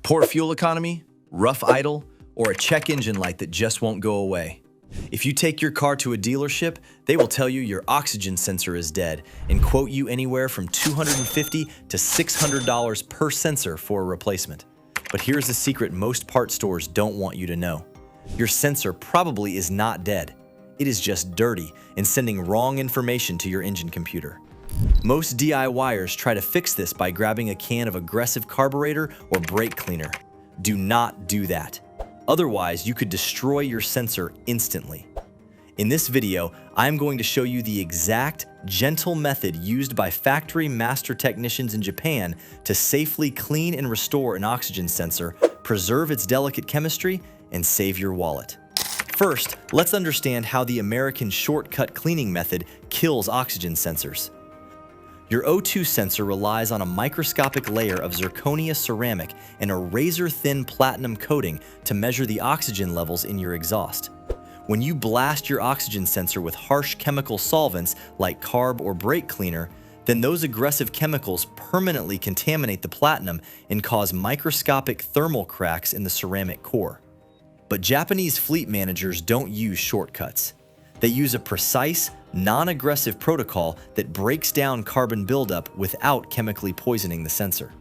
Poor fuel economy, rough idle, or a check engine light that just won't go away. If you take your car to a dealership, they will tell you your oxygen sensor is dead and quote you anywhere from $250 to $600 per sensor for a replacement. But here's the secret most parts stores don't want you to know. Your sensor probably is not dead. It is just dirty and sending wrong information to your engine computer. Most DIYers try to fix this by grabbing a can of aggressive carburetor or brake cleaner. Do not do that. Otherwise, you could destroy your sensor instantly. In this video, I'm going to show you the exact, gentle method used by factory master technicians in Japan to safely clean and restore an oxygen sensor, preserve its delicate chemistry, and save your wallet. First, let's understand how the American shortcut cleaning method kills oxygen sensors. Your O2 sensor relies on a microscopic layer of zirconia ceramic and a razor-thin platinum coating to measure the oxygen levels in your exhaust. When you blast your oxygen sensor with harsh chemical solvents like carb or brake cleaner, then those aggressive chemicals permanently contaminate the platinum and cause microscopic thermal cracks in the ceramic core. But Japanese fleet managers don't use shortcuts. They use a precise, non-aggressive protocol that breaks down carbon buildup without chemically poisoning the sensor.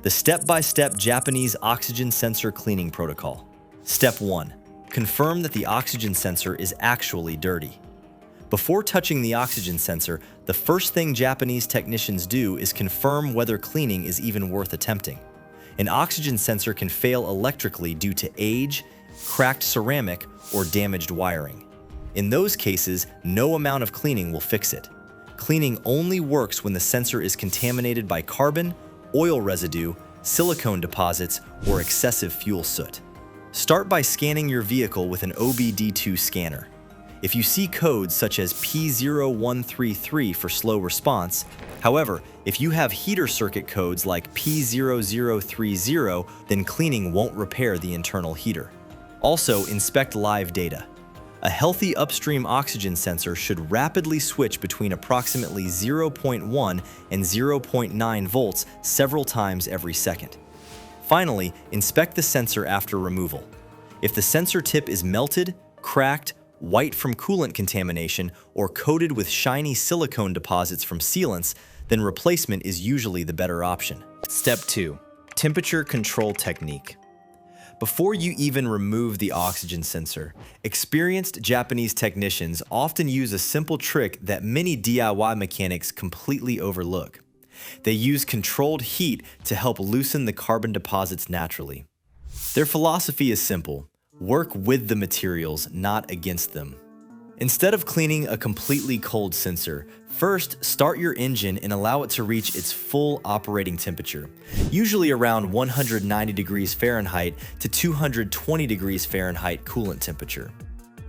The step-by-step Japanese oxygen sensor cleaning protocol. Step 1. Confirm that the oxygen sensor is actually dirty. Before touching the oxygen sensor, the first thing Japanese technicians do is confirm whether cleaning is even worth attempting. An oxygen sensor can fail electrically due to age, cracked ceramic, or damaged wiring. In those cases, no amount of cleaning will fix it. Cleaning only works when the sensor is contaminated by carbon, oil residue, silicone deposits, or excessive fuel soot. Start by scanning your vehicle with an OBD2 scanner. If you see codes such as P0133 for slow response, however, if you have heater circuit codes like P0030, then cleaning won't repair the internal heater. Also, inspect live data. A healthy upstream oxygen sensor should rapidly switch between approximately 0.1 and 0.9 volts several times every second. Finally, inspect the sensor after removal. If the sensor tip is melted, cracked, white from coolant contamination, or coated with shiny silicone deposits from sealants, then replacement is usually the better option. Step 2. Temperature control technique. Before you even remove the oxygen sensor, experienced Japanese technicians often use a simple trick that many DIY mechanics completely overlook. They use controlled heat to help loosen the carbon deposits naturally. Their philosophy is simple: work with the materials, not against them. Instead of cleaning a completely cold sensor, first start your engine and allow it to reach its full operating temperature, usually around 190 degrees Fahrenheit to 220 degrees Fahrenheit coolant temperature.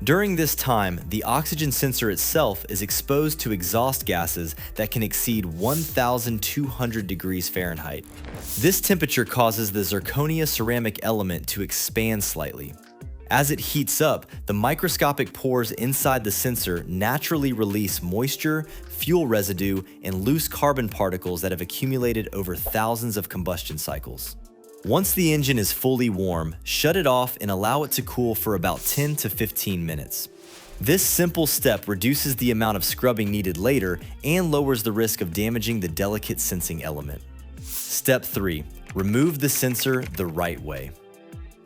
During this time, the oxygen sensor itself is exposed to exhaust gases that can exceed 1,200 degrees Fahrenheit. This temperature causes the zirconia ceramic element to expand slightly. As it heats up, the microscopic pores inside the sensor naturally release moisture, fuel residue, and loose carbon particles that have accumulated over thousands of combustion cycles. Once the engine is fully warm, shut it off and allow it to cool for about 10 to 15 minutes. This simple step reduces the amount of scrubbing needed later and lowers the risk of damaging the delicate sensing element. Step 3. Remove the sensor the right way.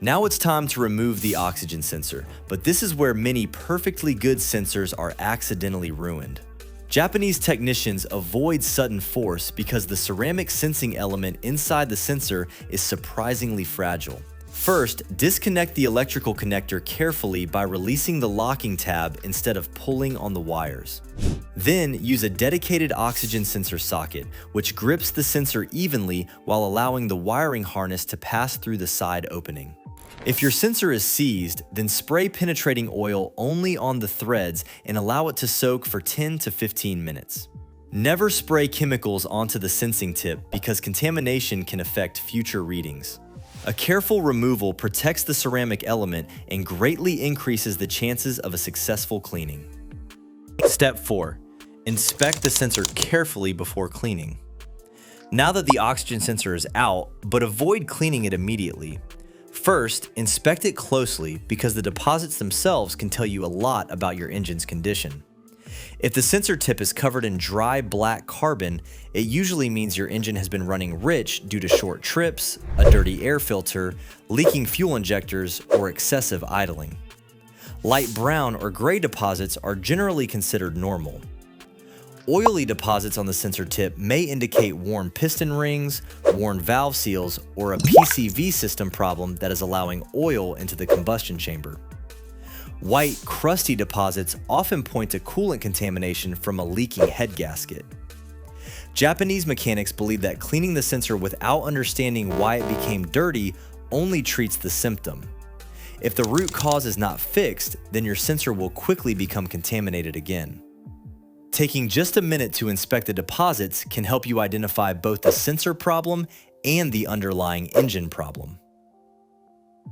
Now it's time to remove the oxygen sensor, but this is where many perfectly good sensors are accidentally ruined. Japanese technicians avoid sudden force because the ceramic sensing element inside the sensor is surprisingly fragile. First, disconnect the electrical connector carefully by releasing the locking tab instead of pulling on the wires. Then, use a dedicated oxygen sensor socket, which grips the sensor evenly while allowing the wiring harness to pass through the side opening. If your sensor is seized, then spray penetrating oil only on the threads and allow it to soak for 10 to 15 minutes. Never spray chemicals onto the sensing tip because contamination can affect future readings. A careful removal protects the ceramic element and greatly increases the chances of a successful cleaning. Step 4. Inspect the sensor carefully before cleaning. Now that the oxygen sensor is out, but avoid cleaning it immediately. First, inspect it closely because the deposits themselves can tell you a lot about your engine's condition. If the sensor tip is covered in dry black carbon, it usually means your engine has been running rich due to short trips, a dirty air filter, leaking fuel injectors, or excessive idling. Light brown or gray deposits are generally considered normal. Oily deposits on the sensor tip may indicate worn piston rings, worn valve seals, or a PCV system problem that is allowing oil into the combustion chamber. White, crusty deposits often point to coolant contamination from a leaking head gasket. Japanese mechanics believe that cleaning the sensor without understanding why it became dirty only treats the symptom. If the root cause is not fixed, then your sensor will quickly become contaminated again. Taking just a minute to inspect the deposits can help you identify both the sensor problem and the underlying engine problem.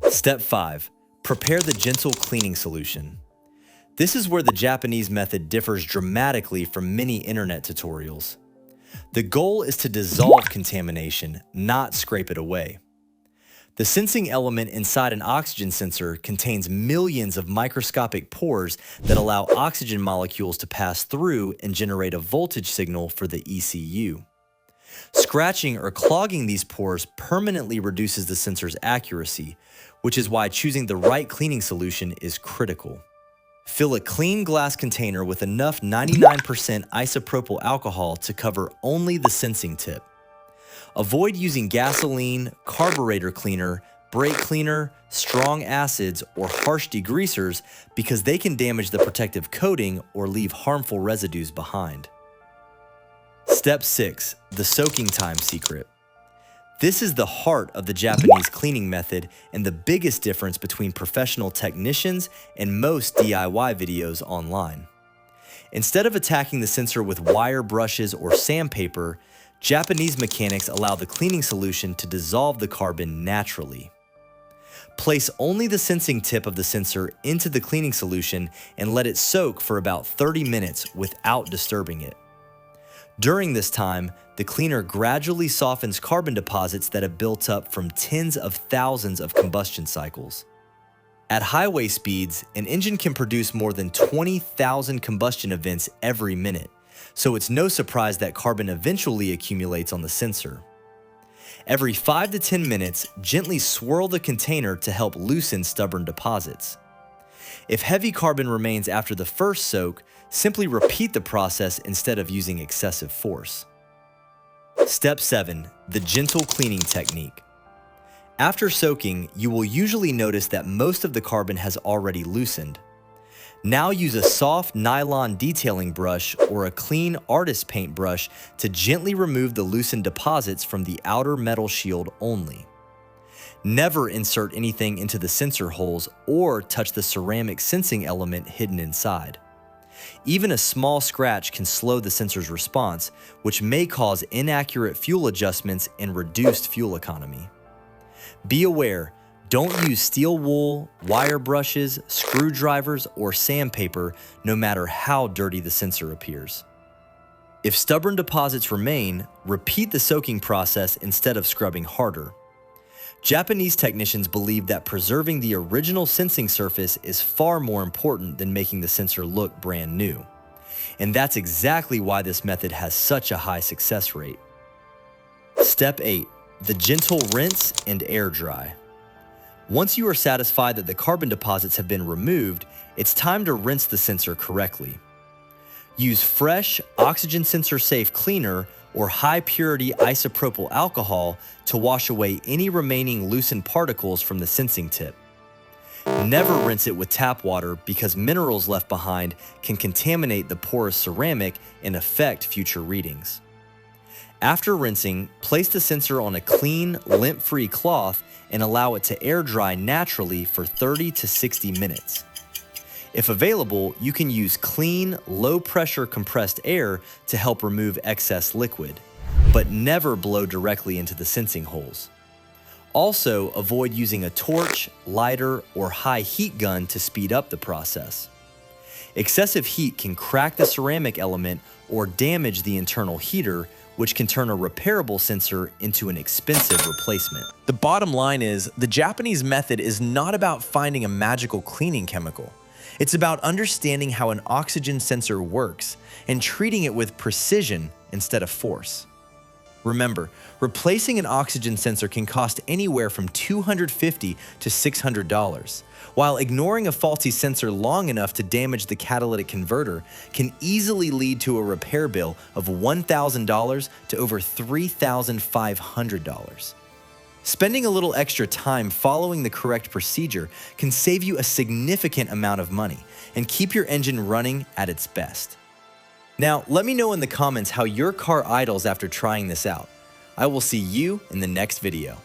Step 5. Prepare the gentle cleaning solution. This is where the Japanese method differs dramatically from many internet tutorials. The goal is to dissolve contamination, not scrape it away. The sensing element inside an oxygen sensor contains millions of microscopic pores that allow oxygen molecules to pass through and generate a voltage signal for the ECU. Scratching or clogging these pores permanently reduces the sensor's accuracy, which is why choosing the right cleaning solution is critical. Fill a clean glass container with enough 99% isopropyl alcohol to cover only the sensing tip. Avoid using gasoline, carburetor cleaner, brake cleaner, strong acids, or harsh degreasers because they can damage the protective coating or leave harmful residues behind. Step 6. The soaking time secret. This is the heart of the Japanese cleaning method and the biggest difference between professional technicians and most DIY videos online. Instead of attacking the sensor with wire brushes or sandpaper, Japanese mechanics allow the cleaning solution to dissolve the carbon naturally. Place only the sensing tip of the sensor into the cleaning solution and let it soak for about 30 minutes without disturbing it. During this time, the cleaner gradually softens carbon deposits that have built up from tens of thousands of combustion cycles. At highway speeds, an engine can produce more than 20,000 combustion events every minute, so it's no surprise that carbon eventually accumulates on the sensor. Every 5 to 10 minutes, gently swirl the container to help loosen stubborn deposits. If heavy carbon remains after the first soak, simply repeat the process instead of using excessive force. Step 7. The gentle cleaning technique. After soaking, you will usually notice that most of the carbon has already loosened. Now use a soft nylon detailing brush or a clean artist paint brush to gently remove the loosened deposits from the outer metal shield only. Never insert anything into the sensor holes or touch the ceramic sensing element hidden inside. Even a small scratch can slow the sensor's response, which may cause inaccurate fuel adjustments and reduced fuel economy. Be aware, don't use steel wool, wire brushes, screwdrivers, or sandpaper no matter how dirty the sensor appears. If stubborn deposits remain, repeat the soaking process instead of scrubbing harder. Japanese technicians believe that preserving the original sensing surface is far more important than making the sensor look brand new. And that's exactly why this method has such a high success rate. Step 8. The gentle rinse and air dry. Once you are satisfied that the carbon deposits have been removed, it's time to rinse the sensor correctly. Use fresh, oxygen sensor safe cleaner or high purity isopropyl alcohol to wash away any remaining loosened particles from the sensing tip. Never rinse it with tap water because minerals left behind can contaminate the porous ceramic and affect future readings. After rinsing, place the sensor on a clean, lint-free cloth and allow it to air dry naturally for 30 to 60 minutes. If available, you can use clean, low-pressure compressed air to help remove excess liquid, but never blow directly into the sensing holes. Also, avoid using a torch, lighter, or high heat gun to speed up the process. Excessive heat can crack the ceramic element or damage the internal heater, which can turn a repairable sensor into an expensive replacement. The bottom line is, the Japanese method is not about finding a magical cleaning chemical. It's about understanding how an oxygen sensor works and treating it with precision instead of force. Remember, replacing an oxygen sensor can cost anywhere from $250 to $600, while ignoring a faulty sensor long enough to damage the catalytic converter can easily lead to a repair bill of $1,000 to over $3,500. Spending a little extra time following the correct procedure can save you a significant amount of money and keep your engine running at its best. Now, let me know in the comments how your car idles after trying this out. I will see you in the next video.